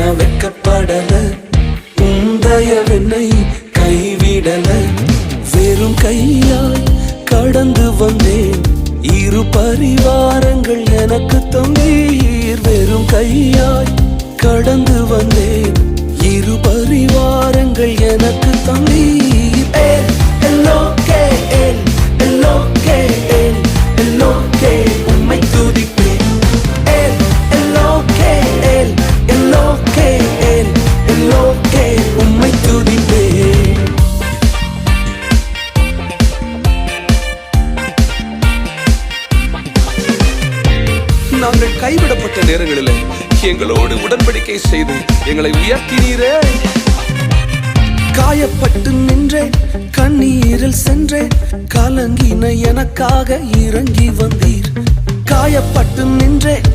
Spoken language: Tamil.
நான் வெக்கப்படல, உந்தயவென்னை கைவிடல. வெறும் கையாய் கடந்து வந்தேன், இரு பரிவாரங்கள் எனக்கு தந்தீர். வெறும் கையாய் கடந்து வந்தேன், இரு பரிவாரங்கள் எனக்கு தந்தீர். உம்மை துதிப்பேன். உம்மை துதிப்பேன். நாங்கள் கைவிடப்பட்ட நேரங்களில் எங்களோடு உடன்படிக்கை செய்து எங்களை உயர்த்தினீரே. காயப்பட்டு நின்றேன், கண்ணீரில் சென்றேன், கலங்கின எனக்காக இறங்கி வந்தீர். காயப்பட்டு நின்றேன்,